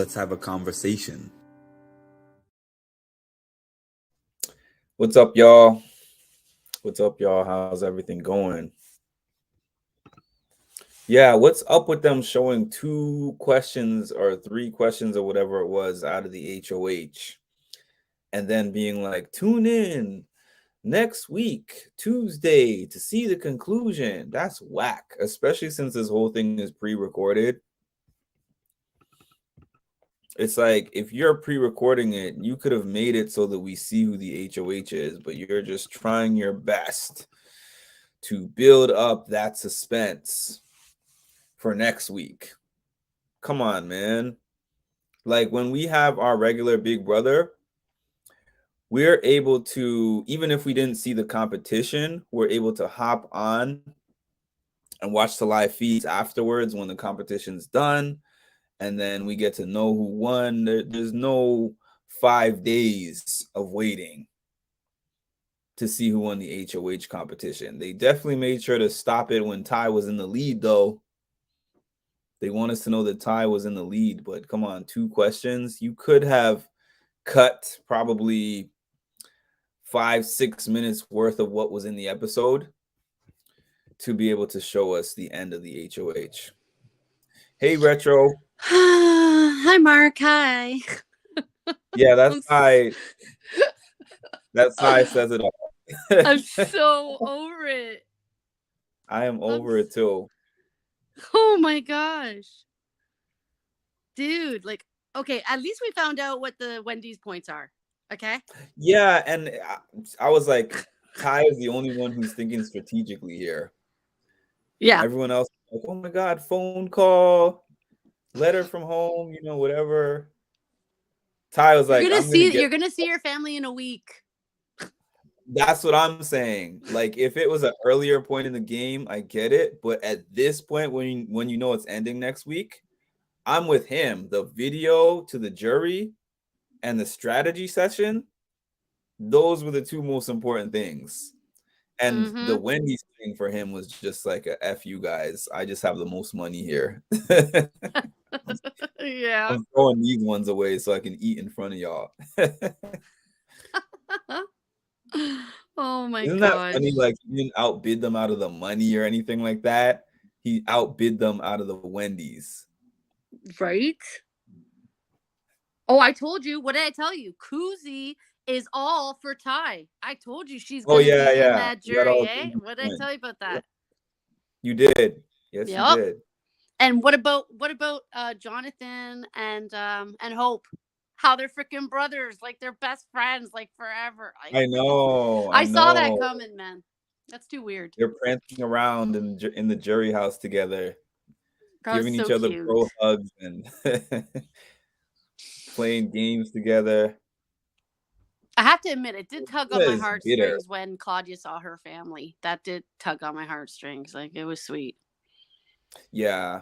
let's have a conversation. What's up, y'all? How's everything going? Yeah, what's up with them showing 2 questions or 3 questions or whatever it was out of the HOH and then being like, tune in next week, Tuesday, to see the conclusion? That's whack, especially since this whole thing is pre-recorded. It's like, if you're pre-recording it, you could have made it so that we see who the HOH is, but you're just trying your best to build up that suspense for next week. Come on, man. Like, when we have our regular Big Brother, we're able to, even if we didn't see the competition, we're able to hop on and watch the live feeds afterwards when the competition's done. And then we get to know who won. There's no 5 days of waiting to see who won the HOH competition. They definitely made sure to stop it when Ty was in the lead, though. They want us to know that Ty was in the lead, but come on, 2 questions. You could have cut probably 5-6 minutes worth of what was in the episode to be able to show us the end of the HOH. Hey, Retro. Hi, Mark. Hi. Yeah, that's Ty. That's Ty says it all. I'm so over it. I am over it too. Oh my gosh. Dude, like, okay, at least we found out what the Wendy's points are. Okay? Yeah, and I was like, Ty is the only one who's thinking strategically here. Yeah. Everyone else is like, oh my God, phone call, letter from home, whatever. Ty was like, you're gonna see your family in a week. That's what I'm saying. Like, if it was an earlier point in the game, I get it. But at this point, when you know it's ending next week, I'm with him. The video to the jury and the strategy session, those were the 2 most important things. And the Wendy's thing for him was just like a F you guys. I just have the most money here. Yeah. I'm throwing these ones away so I can eat in front of y'all. Oh my Isn't gosh. that funny? Like, he didn't outbid them out of the money or anything like that. He outbid them out of the Wendy's. Right? Oh, I told you. What did I tell you? Kuzi is all for Ty. I told you she's going to be in that jury, eh? What did I tell you about that? You did. Yes, yep. You did. And what about Jonathan and Hope? How they're freaking brothers, like they're best friends, like forever. I know. I saw that coming, man. That's too weird. They're prancing around in the jury house together, giving each other bro hugs and playing games together. I have to admit, it did tug on my heartstrings when Claudia saw her family. That did tug on my heartstrings. Like, it was sweet. Yeah.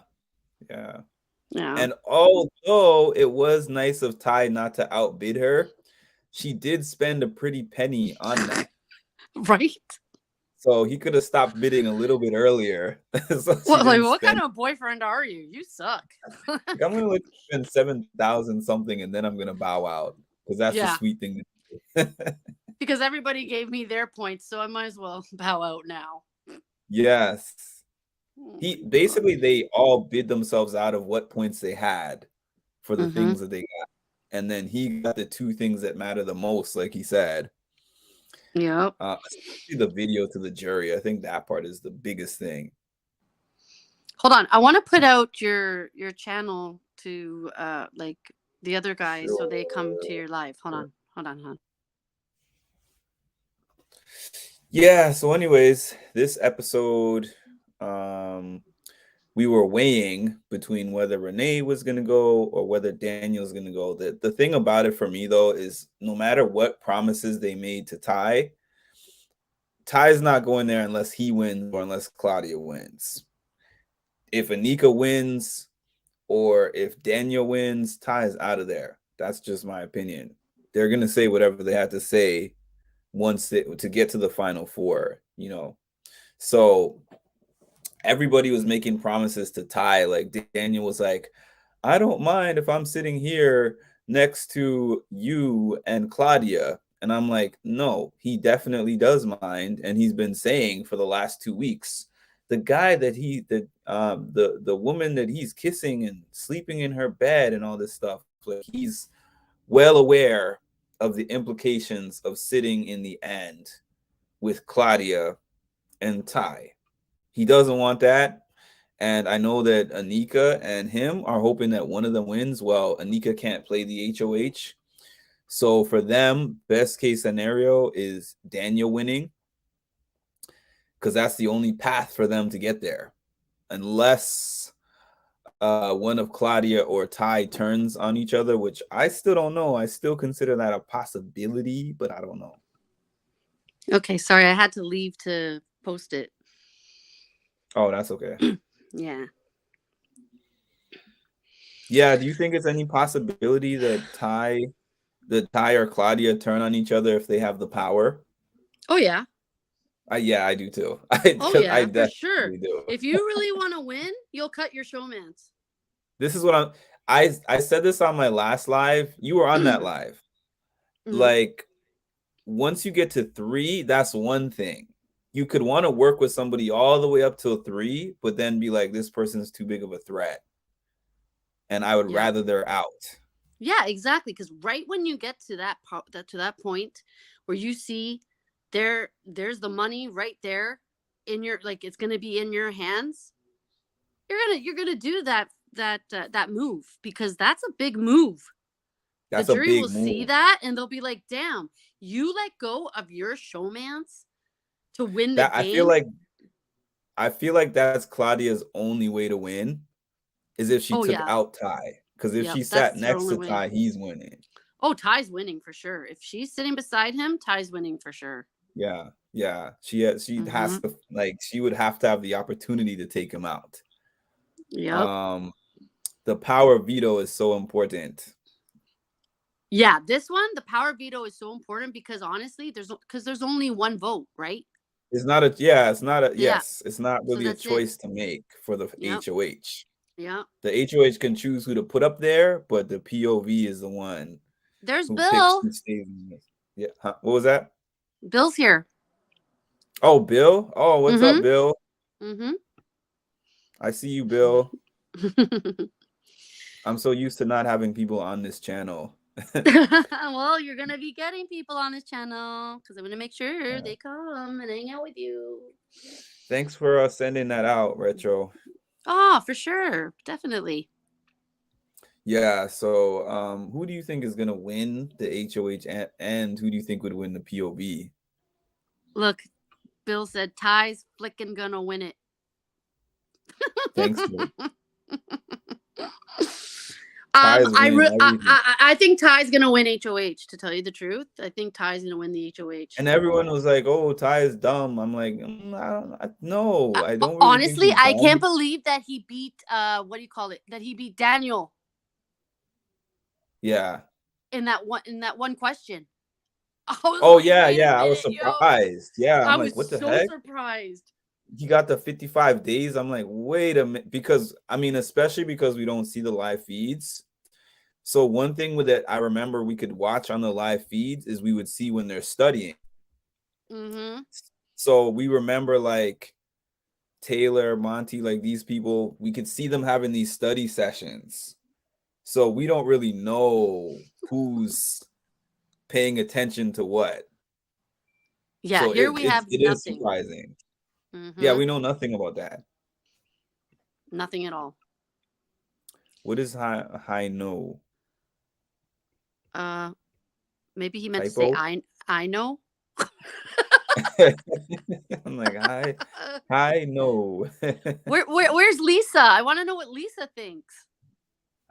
And although it was nice of Ty not to outbid her, she did spend a pretty penny on that. Right? So he could have stopped bidding a little bit earlier. What kind of boyfriend are you? You suck. I'm going to let you spend 7,000 something and then I'm going to bow out, because that's the sweet thing to do. Because everybody gave me their points, so I might as well bow out now. Yes. They all bid themselves out of what points they had for the things that they got. And then he got the 2 things that matter the most, like he said. Yeah. Especially the video to the jury. I think that part is the biggest thing. Hold on. I want to put out your channel to like the other guys so they come to your live. Hold on. Yeah, so anyways, this episode, we were weighing between whether Renee was going to go or whether Daniel's going to go. The thing about it for me, though, is no matter what promises they made to Ty's not going there unless he wins or unless Claudia wins. If Anika wins or if Daniel wins, Ty is out of there. That's just my opinion. They're going to say whatever they have to say to get to the final 4, So everybody was making promises to Ty. Like, Daniel was like, I don't mind if I'm sitting here next to you and Claudia. And I'm like, no, he definitely does mind. And he's been saying for the last 2 weeks, the guy that the woman that he's kissing and sleeping in her bed and all this stuff, like he's well aware of the implications of sitting in the end with Claudia and Ty. He doesn't want that. And I know that Anika and him are hoping that one of them wins. Well, Anika can't play the HOH. So for them, best case scenario is Daniel winning, because that's the only path for them to get there. Unless one of Claudia or Ty turns on each other, which I still don't know. I still consider that a possibility, but I don't know. Okay, sorry, I had to leave to post it. Oh, that's okay. Yeah. Yeah, do you think it's any possibility that Ty or Claudia turn on each other if they have the power? Oh yeah. Yeah, I do too. I for sure. do. If you really want to win, you'll cut your showmans. This is what I said this on my last live. You were on that live. Mm-hmm. Like, once you get to 3, that's one thing. You could want to work with somebody all the way up till 3, but then be like, this person's too big of a threat, and I would rather they're out. Yeah, exactly. Because right when you get to that point where you see there's the money right there in your, like, it's gonna be in your hands, you're gonna do that move, because that's a big move. The jury will see that and they'll be like, damn, you let go of your showmans to win the game. I feel like that's Claudia's only way to win, is if she took out Ty. Because if she sat next to Ty, he's winning. Oh, Ty's winning for sure. If she's sitting beside him, Ty's winning for sure. Yeah. She has to, like, she would have to have the opportunity to take him out. Yeah. The power veto is so important. Yeah, this one, the power veto is so important because honestly, there's only one vote, right? It's not really a choice to make for the HOH. Yeah. The HOH can choose who to put up there, but the POV is the one. There's Bill. Yeah. Huh? What was that? Bill's here. Oh, Bill. Oh, what's up, Bill? Mm-hmm. I see you, Bill. I'm so used to not having people on this channel. Well, you're gonna be getting people on this channel because I'm gonna make sure they come and hang out with you. Thanks for sending that out, Retro. Oh, for sure, definitely. Yeah. So, who do you think is gonna win the HOH, and who do you think would win the POV? Look, Bill said Ty's flicking gonna win it. Thanks, Bill. I think Ty's gonna win HOH. To tell you the truth, I think Ty's gonna win the HOH. And everyone was like, "Oh, Ty is dumb." I'm like, no, I don't. Really honestly, I can't believe that he beat what do you call it? That he beat Daniel. Yeah. In that one question. I was surprised. Yo. Yeah, I'm like, what the heck? Surprised. He got the 55 days. I'm like, wait a minute, because I mean, especially because we don't see the live feeds. So one thing with it, I remember we could watch on the live feeds is we would see when they're studying. Mm-hmm. So we remember, like, Taylor, Monty, like these people, we could see them having these study sessions. So we don't really know who's paying attention to what. Yeah, so here we have it nothing. Is surprising. Mm-hmm. Yeah, we know nothing about that. Nothing at all. What is high no? Maybe he meant to say I know. I'm like, hi no. Where's Lisa? I want to know what Lisa thinks.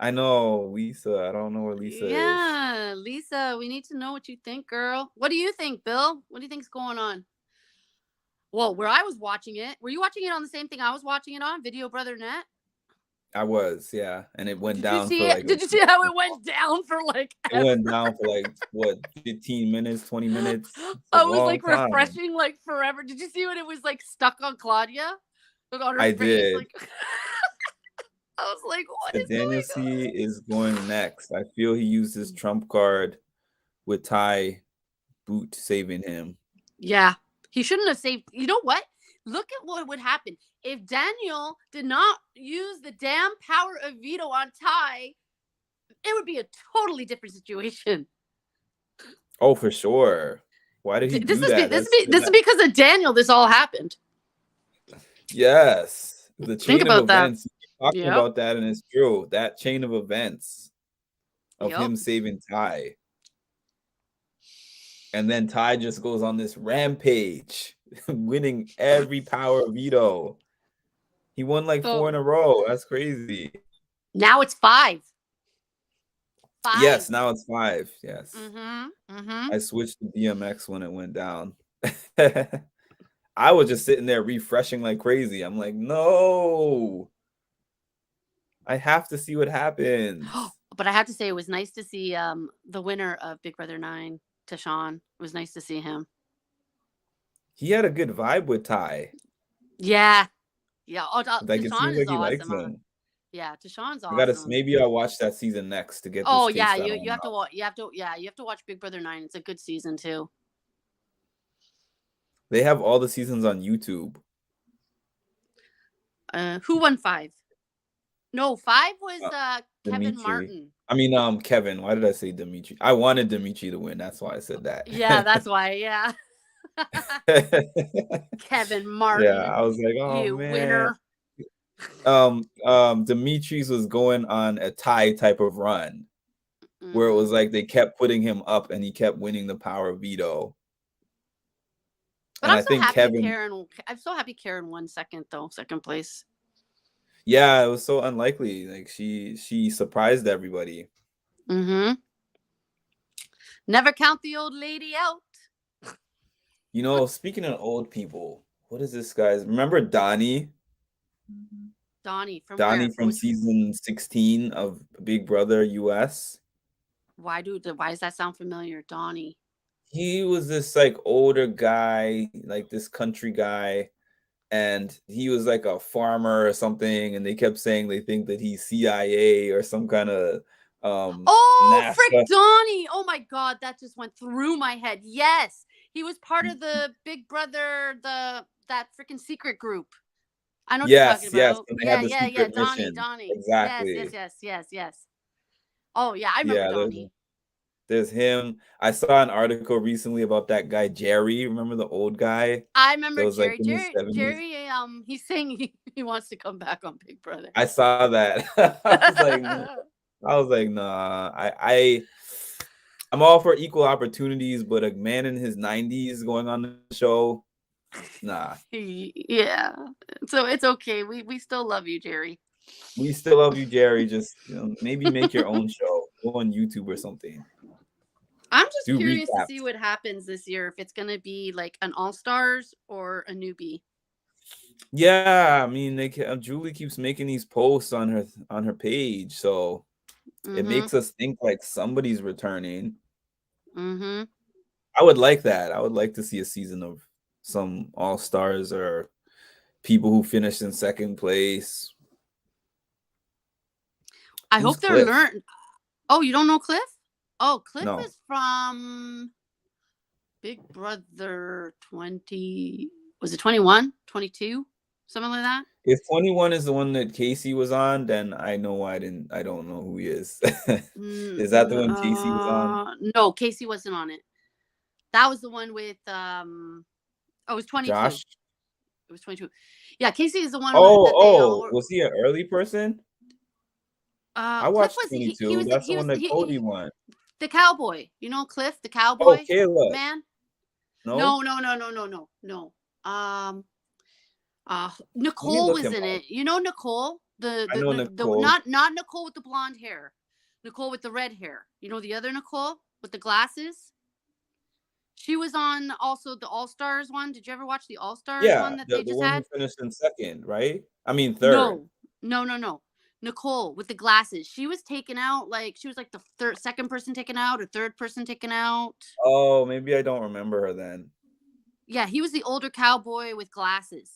I know Lisa. I don't know where Lisa is. Yeah, Lisa, we need to know what you think, girl. What do you think, Bill? What do you think's going on? Well, where I was watching it, were you watching it on the same thing I was watching it on, Video Brother Net? I was, yeah, and it went down. Did you see how it went down for like? It went down for like what, 15 minutes, 20 minutes. I was like refreshing like forever. Did you see when it was like stuck on Claudia? Like, on her I face, did. Like... I was like, what So is Daniel going C on? is going next. I feel he used his trump card with Ty Boot saving him. Yeah, he shouldn't have saved. You know what? Look at what would happen if Daniel did not use the damn power of veto on Ty. It would be a totally different situation. Oh, for sure. Why did he This do is that? this is because of Daniel. This all happened. Yes, the Think chain of about that. events. You keep talking Yep. about that, and it's true. That chain of events of Yep. him saving Ty, and then Ty just goes on this rampage, winning every power veto. He won like 4 in a row. That's crazy. Now it's 5. 5. Yes, now it's 5. Yes. Mm-hmm. I switched to DMX when it went down. I was just sitting there refreshing like crazy. I'm like, no, I have to see what happens. But I have to say, it was nice to see the winner of Big Brother 9, Tashawn. It was nice to see him. He had a good vibe with Ty. Yeah. Oh, like it seems like he likes awesome. him. Yeah, Tashawn's awesome. Maybe I'll watch that season next to get. This Oh yeah, you have to watch. You have to watch Big Brother 9. It's a good season too. They have all the seasons on YouTube. Who won 5? No, 5 was Kevin Martin. I mean, Kevin. Why did I say Dimitri? I wanted Dimitri to win. That's why I said that. Yeah, that's why. Yeah. Kevin Martin. Yeah, I was like, oh you man. Winner. Dimitri's was going on a Ty type of run, where it was like they kept putting him up and he kept winning the power veto. But I'm so happy I'm so happy Karen won second place. Yeah, it was so unlikely. Like she surprised everybody. Mm-hmm. Never count the old lady out. You know, speaking of old people, what is this guy's? Remember Donnie? Donnie from season 16 of Big Brother US. Why does that sound familiar, Donnie? He was this like older guy, like this country guy, and he was like a farmer or something, and they kept saying they think that he's CIA or some kind of frick Donnie. Oh my god, that just went through my head. Yes, he was part of the Big Brother, that freaking secret group. I know what you're talking about. Yeah. Donnie. Exactly. Yes. Oh yeah, I remember Donnie. There's him. I saw an article recently about that guy Jerry. Remember the old guy? I remember Jerry. Jerry, he's saying he wants to come back on Big Brother. I saw that. I was like, nah. I'm all for equal opportunities, but a man in his 90s going on the show, nah. Yeah. So it's okay. We still love you, Jerry. We still love you, Jerry. Just maybe make your own show. Go on YouTube or something. I'm just curious to see what happens this year. If it's gonna be like an All-Stars or a newbie. Yeah, I mean, Julie keeps making these posts on her page, so it makes us think like somebody's returning. Mm-hmm. I would like that. I would like to see a season of some All-Stars or people who finished in second place. I hope they're learned. Oh, you don't know Cliff? Oh, Cliff is from Big Brother 20. Was it 21? 22? Something like that? If 21 is the one that Casey was on, then I know I don't know who he is. Is that the one Casey was on? No, Casey wasn't on it. That was the one with it was 22. Josh? It was 22. Yeah, Casey is the one. Was he an early person? I watched 22. That's the one that Cody won. The cowboy. You know Cliff, the cowboy? Oh, Caleb. Man? No. Nicole was in it. You know Nicole? Nicole. Not Nicole with the blonde hair. Nicole with the red hair. You know the other Nicole with the glasses? She was on also the All-Stars one. Did you ever watch the All-Stars one that they just had? Who finished in second, right? I mean third. No. Nicole with the glasses. She was taken out, like she was like the second person taken out or third person taken out. Oh, maybe I don't remember her then. Yeah, he was the older cowboy with glasses.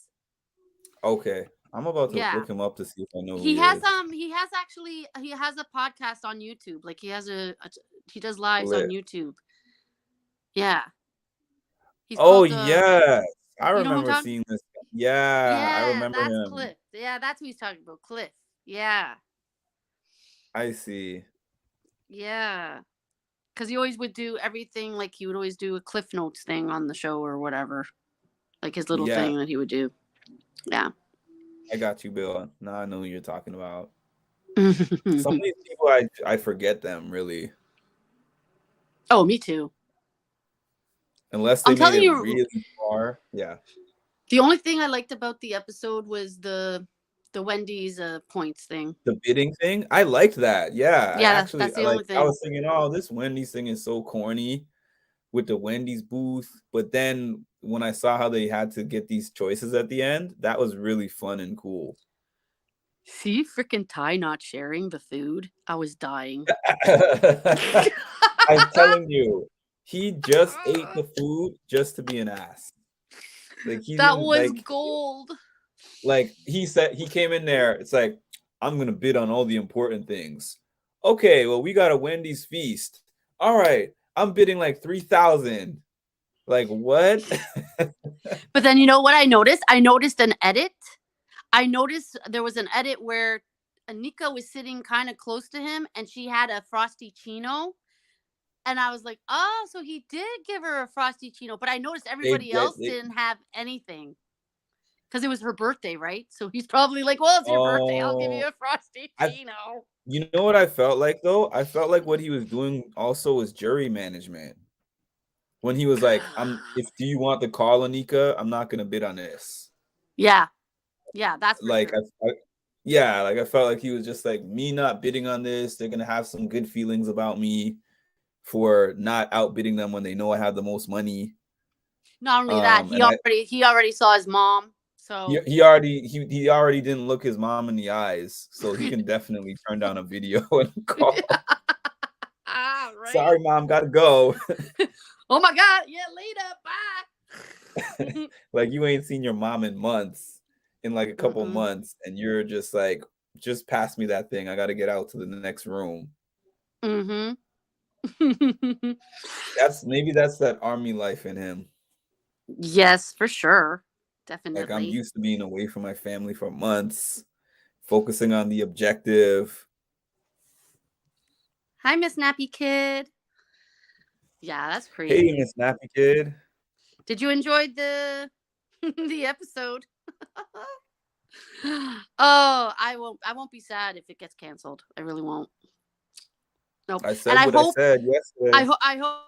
Okay. I'm about to Yeah. look him up to see if I know who He he has is. he has a podcast on YouTube. Like he has he does lives on Cliff. YouTube. Yeah. He's Oh called yes, I you know who I'm remember talking? seeing this. Yeah, I Yeah, remember that's him. Cliff. Yeah, that's who he's talking about. Cliff. Yeah. I see. Yeah. Because he always would do everything like he would always do a Cliff Notes thing on the show or whatever. Like his little Yeah, thing that he would do. Yeah. I got you, Bill. Now I know who you're talking about. Some of Oh, these people, I forget them really, me too. unless they I'm made telling it you, really far. Yeah, the only thing I liked about the episode was the Wendy's points thing. the bidding thing, I liked that. Yeah, I Yeah, actually that's I the like. only I thing. was thinking, oh, this Wendy's thing is so corny with the Wendy's booth, but then when I saw how they had to get these choices at the end, that was really fun and cool. See, freaking Ty not sharing the food. I was dying. I'm telling you, he just ate the food just to be an ass. Like he That didn't was gold. like he said he came in there. It's like I'm gonna bid on all the important things. Okay, well we got a Wendy's feast. All right, I'm bidding like 3,000. Like what? But then you know what I noticed? I noticed an edit. I noticed there was an edit where Anika was sitting kind of close to him and she had a frosty chino. And I was like, oh, so he did give her a frosty chino. But I noticed everybody else They didn't have anything because it was her birthday, right? So he's probably like, well, it's your birthday. I'll give oh you a frosty I chino. you know what I felt like though? I felt like what he was doing also was jury management. When he was like, "I'm if do you want the call, Anika? I'm not gonna bid on this." Yeah. Yeah, that's for Like sure. yeah, like I felt like he was just like me not bidding on this. They're gonna have some good feelings about me for not outbidding them when they know I have the most money. Not only that, And he already saw his mom. So he already didn't look his mom in the eyes, so he can definitely turn down a video and call. right. Sorry, mom, gotta go. Oh my god, yeah, later, bye. Like you ain't seen your mom in months, in like a couple months, and you're just like, just pass me that thing. I gotta get out to the next room. Mm-hmm. That's that army life in him. Yes, for sure. Definitely. Like I'm used to being away from my family for months, focusing on the objective. Hi, Miss Nappy Kid. Yeah, that's crazy. Hey, Miss Nappy Kid. Did you enjoy the the episode? Oh, I won't be sad if it gets canceled. I really won't. Nope. I said what I said yesterday. I hope.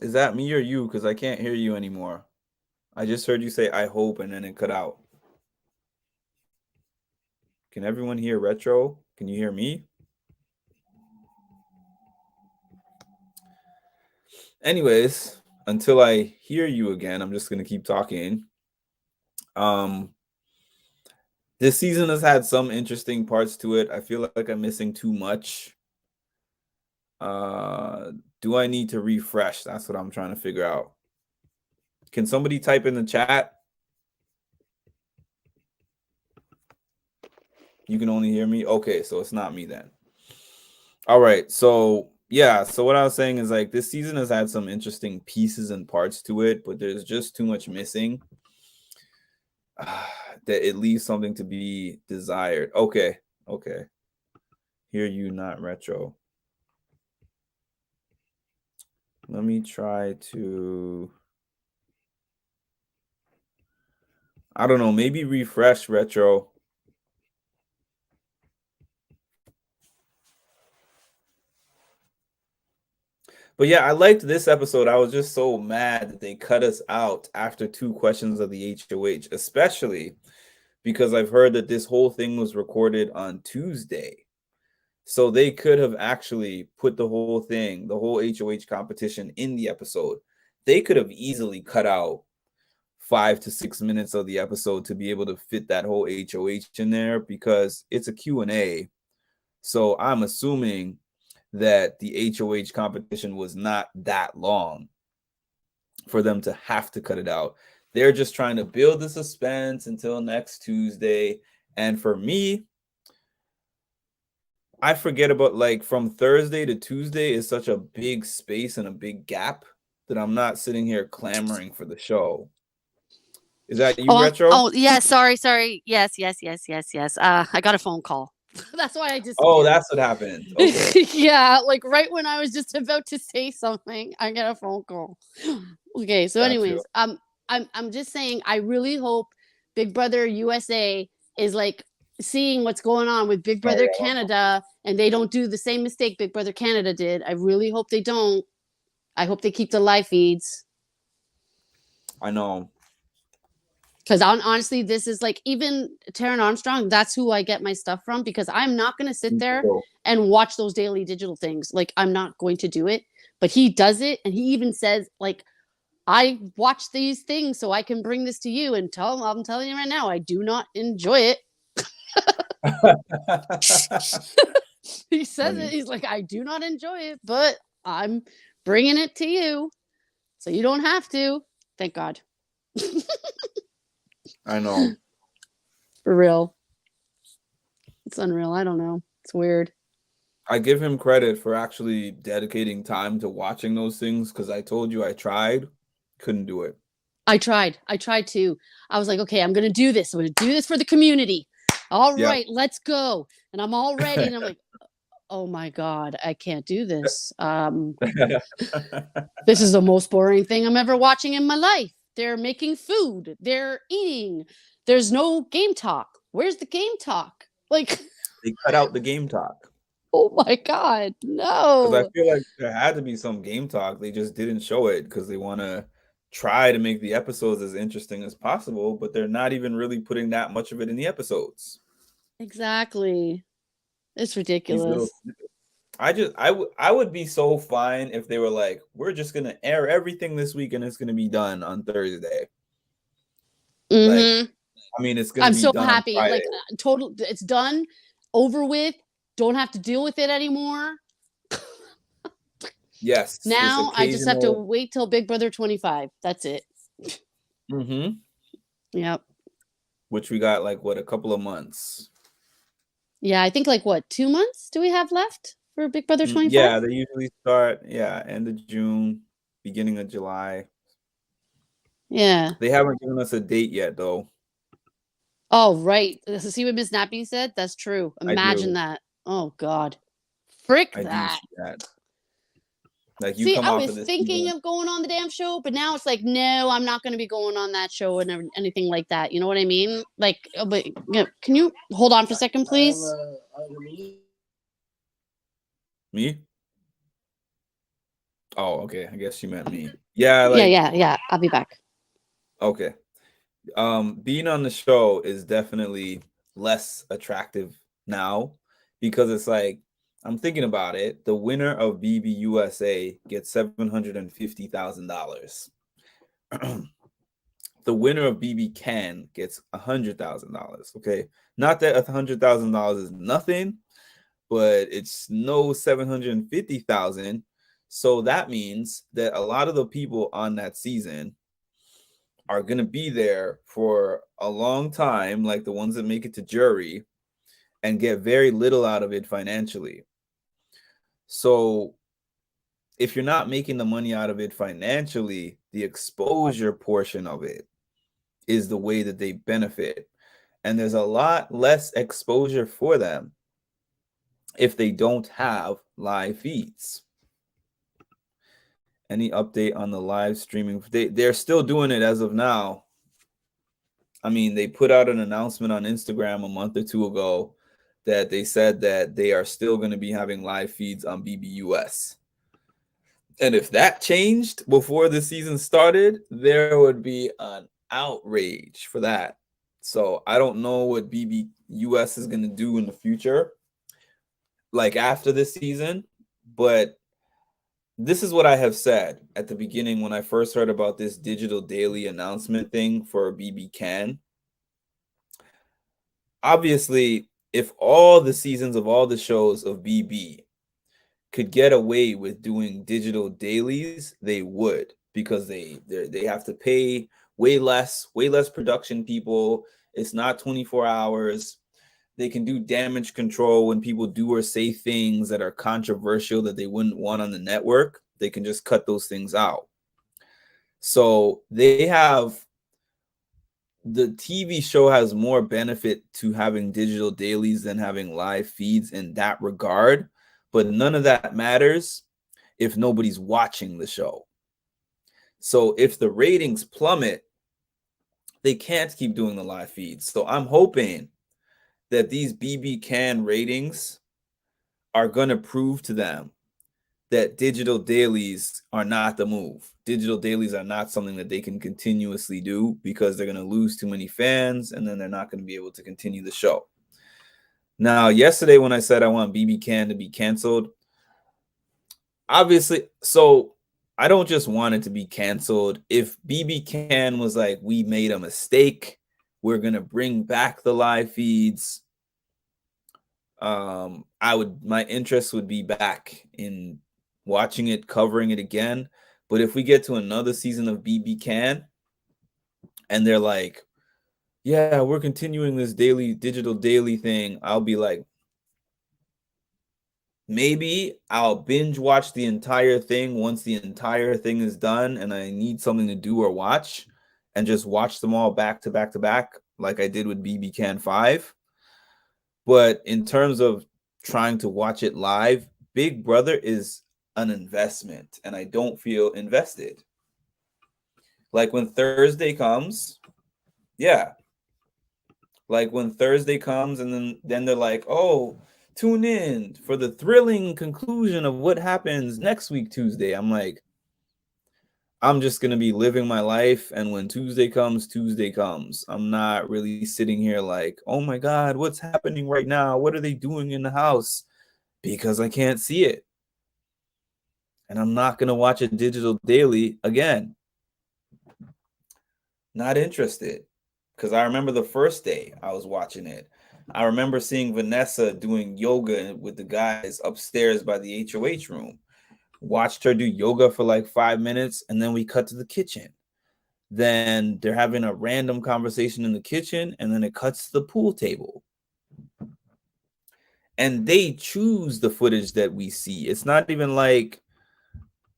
Is that me or you? Because I can't hear you anymore. I just heard you say I hope and then it cut out. Can everyone hear Retro? Can you hear me? Anyways, until I hear you again, I'm just gonna keep talking. This season has had some interesting parts to it. I feel like I'm missing too much. Do I need to refresh? That's what I'm trying to figure out. Can somebody type in the chat? You can only hear me? Okay, so it's not me then. All right, so yeah, so what I was saying is like this season has had some interesting pieces and parts to it, but there's just too much missing. That it leaves something to be desired. Okay. Hear you, not Retro. Let me try to, I don't know, maybe refresh Retro. But yeah, I liked this episode. I was just so mad that they cut us out after 2 questions of the HOH, especially because I've heard that this whole thing was recorded on Tuesday. So they could have actually put the whole thing, the whole HOH competition in the episode. They could have easily cut out 5 to 6 minutes of the episode to be able to fit that whole HOH in there because it's a Q&A. So I'm assuming that the HOH competition was not that long. for them to have to cut it out. They're just trying to build the suspense until next Tuesday. And for me, I forget about, like, from Thursday to Tuesday is such a big space and a big gap that I'm not sitting here clamoring for the show. Is that you, Retro? Oh, yeah. Sorry. Yes. I got a phone call. That's why I just. Oh, that's what happened. Okay. Yeah, like right when I was just about to say something, I get a phone call. Okay, so anyways, I'm just saying I really hope Big Brother USA is like seeing what's going on with Big Brother Canada and they don't do the same mistake Big Brother Canada did. I really hope they don't. I hope they keep the live feeds. I know. Because honestly, this is like, even Taran Armstrong, that's who I get my stuff from, because I'm not going to sit there and watch those daily digital things. Like, I'm not going to do it. But he does it. And he even says, like, I watch these things so I can bring this to you and tell him, I'm telling you right now, I do not enjoy it. He says it. He's like, I do not enjoy it, but I'm bringing it to you so you don't have to. Thank God. I know. For real. It's unreal. I don't know. It's weird. I give him credit for actually dedicating time to watching those things, because I told you I tried, couldn't do it. I tried too. I was like, okay, I'm going to do this. I'm going to do this for the community. All right, let's go. And I'm all ready. And I'm like, oh my God, I can't do this. This is the most boring thing I'm ever watching in my life. They're making food. They're eating. There's no game talk. Where's the game talk? Like, they cut out the game talk. Oh my God, no. Because I feel like there had to be some game talk. They just didn't show it because they want to try to make the episodes as interesting as possible, but they're not even really putting that much of it in the episodes. Exactly. It's ridiculous. I would be so fine if they were like, we're just gonna air everything this week and it's gonna be done on Thursday. Like, I mean, it's gonna. I'm so happy. Like, total. It's done, over with. Don't have to deal with it anymore. Yes. Now I just have to wait till Big Brother 25. That's it. Yep. Which we got, like, what, a couple of months. Yeah, I think, like, what, 2 months do we have left for Big Brother 25? Yeah, they usually start, end of June, beginning of July. Yeah. They haven't given us a date yet, though. Oh, right. See what Miss Nappy said? That's true. Imagine that. Oh, God. Frick that. Like, you come I was thinking of going on the damn show, but now it's like, no, I'm not going to be going on that show and anything like that. You know what I mean? Like, but can you hold on for a second, please? Me? Oh, okay. I guess she meant me. Yeah. Like, yeah. I'll be back. Okay. Being on the show is definitely less attractive now, because it's like, I'm thinking about it. The winner of BB USA gets $750,000. The winner of BB Can gets $100,000. Okay, not that $100,000 is nothing, but it's no $750,000. So that means that a lot of the people on that season are going to be there for a long time, like the ones that make it to jury, and get very little out of it financially. So if you're not making the money out of it financially, the exposure portion of it is the way that they benefit. And there's a lot less exposure for them if they don't have live feeds. Any update on the live streaming? They're still doing it as of now. I mean, they put out an announcement on Instagram a month or two ago that they said that they are still going to be having live feeds on BBUS. And if that changed before the season started, there would be an outrage for that. So I don't know what BBUS is going to do in the future, like after this season, but this is what I have said at the beginning when I first heard about this digital daily announcement thing for BB Can. Obviously, if all the seasons of all the shows of BB could get away with doing digital dailies, they would. because they have to pay way less production people. It's not 24 hours. They can do damage control when people do or say things that are controversial that they wouldn't want on the network. They can just cut those things out. So they have, the TV show has more benefit to having digital dailies than having live feeds in that regard. But none of that matters if nobody's watching the show. So if the ratings plummet, they can't keep doing the live feeds. So I'm hoping that these BB Can ratings are going to prove to them that digital dailies are not the move. Digital dailies are not something that they can continuously do, because they're going to lose too many fans and then they're not going to be able to continue the show. Now, yesterday when I said I want BB Can to be canceled, obviously, so I don't just want it to be canceled. If BB Can was like, we made a mistake, we're going to bring back the live feeds, my interest would be back in watching it, covering it again. But if we get to another season of BB Can and they're like, yeah, we're continuing this digital daily thing, I'll be like, maybe I'll binge watch the entire thing once the entire thing is done and I need something to do or watch, and just watch them all back to back to back like I did with BB Can 5. But in terms of trying to watch it live, Big Brother is an investment, and I don't feel invested. Like when Thursday comes, yeah. Like when Thursday comes and then they're like, oh, tune in for the thrilling conclusion of what happens next week, Tuesday. I'm like, I'm just going to be living my life. And when Tuesday comes, Tuesday comes. I'm not really sitting here like, oh my God, what's happening right now? What are they doing in the house? Because I can't see it. And I'm not going to watch a digital daily again. Not interested. Because I remember the first day I was watching it. I remember seeing Vanessa doing yoga with the guys upstairs by the HOH room. Watched her do yoga for like 5 minutes, and then we cut to the kitchen. Then they're having a random conversation in the kitchen, and then it cuts to the pool table. And they choose the footage that we see. It's not even like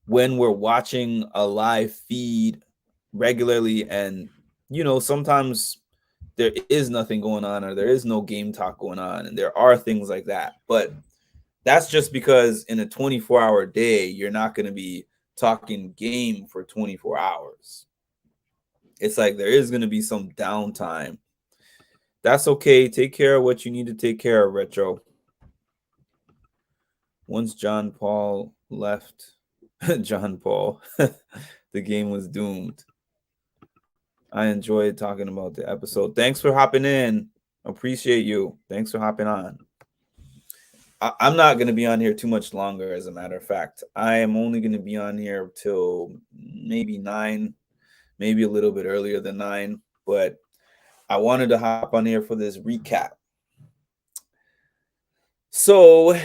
when we're watching a live feed regularly and, you know, sometimes there is nothing going on or there is no game talk going on, and there are things like that. But that's just because in a 24-hour day, you're not going to be talking game for 24 hours. It's like there is going to be some downtime. That's okay. Take care of what you need to take care of, Retro. Once John Paul left, John Paul, the game was doomed. I enjoyed talking about the episode. Thanks for hopping in. Appreciate you. Thanks for hopping on. I'm not going to be on here too much longer, as a matter of fact. I am only going to be on here till maybe 9, maybe a little bit earlier than 9. But I wanted to hop on here for this recap. So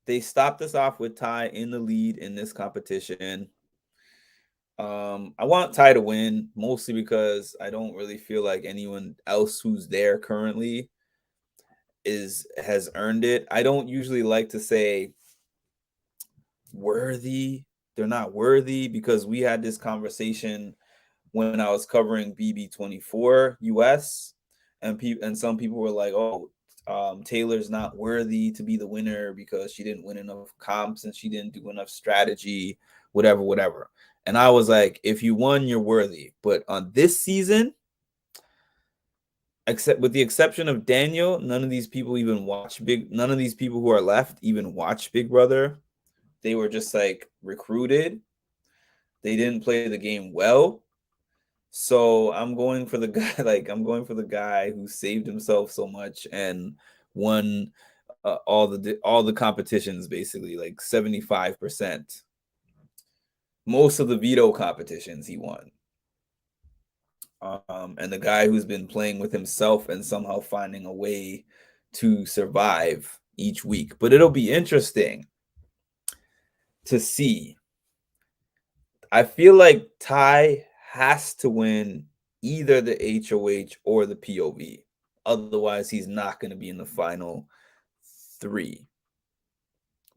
they stopped us off with Ty in the lead in this competition. I want Ty to win, mostly because I don't really feel like anyone else who's there currently has earned it. I don't usually like to say worthy. They're not worthy, because we had this conversation when I was covering BB24 US, and some people were like, oh, Taylor's not worthy to be the winner because she didn't win enough comps and she didn't do enough strategy, whatever. And I was like, if you won, you're worthy. But on this season, except with the exception of Daniel, none of these people even watch none of these people who are left even watch Big Brother. They were just like recruited. They didn't play the game well. So I'm going for the guy who saved himself so much and won all the competitions, basically, like 75%. Most of the veto competitions he won. And the guy who's been playing with himself and somehow finding a way to survive each week. But it'll be interesting to see. I feel like Ty has to win either the HOH or the POV. Otherwise, he's not going to be in the final 3.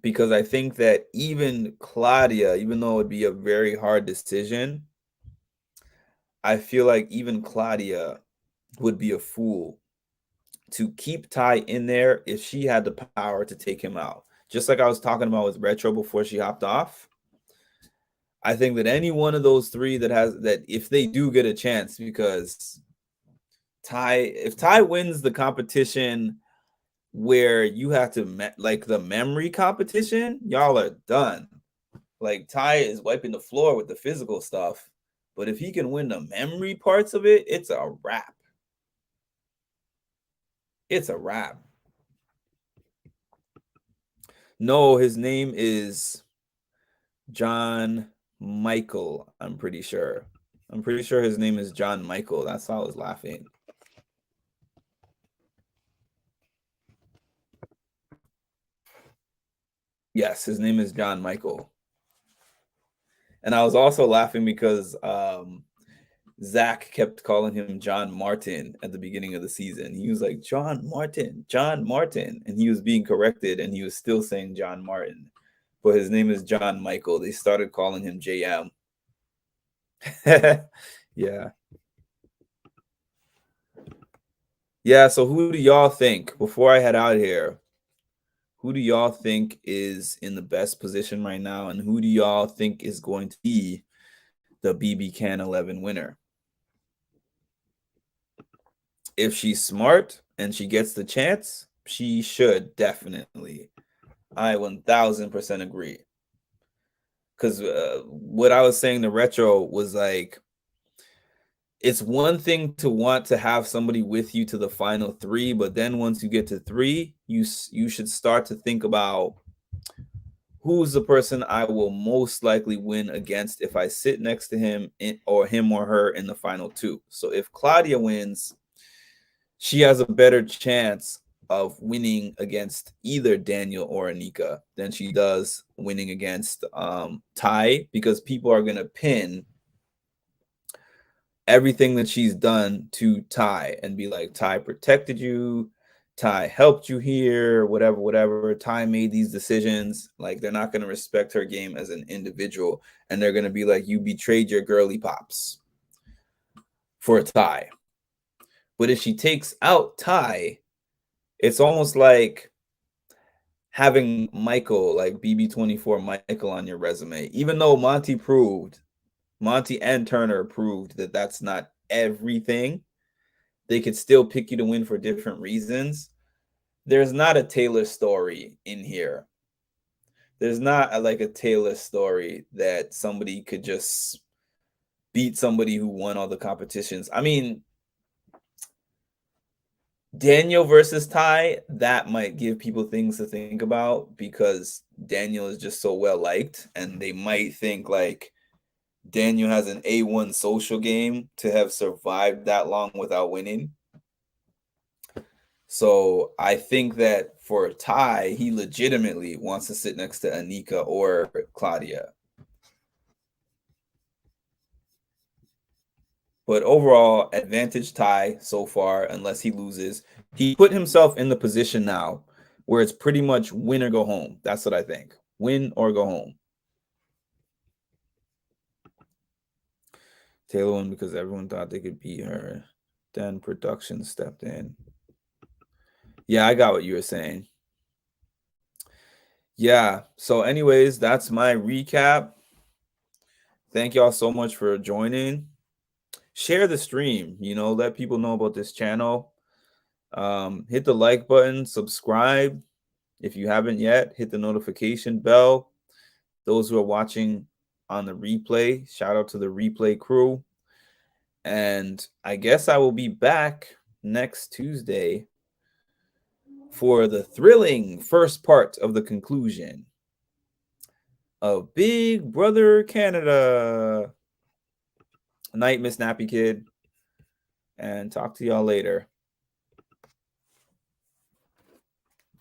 Because I think that even Claudia, even though it would be a very hard decision, I feel like even Claudia would be a fool to keep Ty in there if she had the power to take him out. Just like I was talking about with Retro before she hopped off. I think that any one of those 3 that if they do get a chance, because if Ty wins the competition where you have to like the memory competition, y'all are done. Like Ty is wiping the floor with the physical stuff, but if he can win the memory parts of it, it's a wrap. It's a wrap. No, his name is John Michael. I'm pretty sure his name is John Michael. That's how I was laughing. Yes, his name is John Michael. And I was also laughing because Zach kept calling him John Martin at the beginning of the season. He was like, John Martin. And he was being corrected and he was still saying John Martin. But his name is John Michael. They started calling him JM. Yeah. Yeah, so who do y'all think, before I head out here, who do y'all think is in the best position right now? And who do y'all think is going to be the BB Can 11 winner? If she's smart and she gets the chance, she should definitely. I 1000% agree. Because what I was saying to Retro was like, it's one thing to want to have somebody with you to the final 3, but then once you get to 3, you should start to think about who's the person I will most likely win against if I sit next to him or her in the final 2. So if Claudia wins, she has a better chance of winning against either Daniel or Anika than she does winning against Ty, because people are going to pin everything that she's done to Ty and be like, Ty protected you, Ty helped you here, whatever. Ty made these decisions. Like, they're not going to respect her game as an individual, and they're going to be like, you betrayed your girly pops for Ty. But if she takes out Ty, it's almost like having Michael, like BB24 Michael on your resume, even though Monty and Turner proved that that's not everything. They could still pick you to win for different reasons. There's not a Taylor story in here. There's not a Taylor story that somebody could just beat somebody who won all the competitions. I mean, Daniel versus Ty, that might give people things to think about because Daniel is just so well liked, and they might think like Daniel has an A1 social game to have survived that long without winning. So I think that for Ty, he legitimately wants to sit next to Anika or Claudia. But overall, advantage Ty so far, unless he loses. He put himself in the position now where it's pretty much win or go home. That's what I think. Win or go home. Taylor won because everyone thought they could beat her. Then production stepped in. Yeah, I got what you were saying. Yeah. So anyways, that's my recap. Thank y'all so much for joining. Share the stream, let people know about this channel. Hit the like button, subscribe if you haven't yet, hit the notification bell. Those who are watching on the replay, shout out to the replay crew. And I guess I will be back next Tuesday for the thrilling first part of the conclusion of Big Brother Canada. Night, Miss Nappy Kid, and talk to y'all later.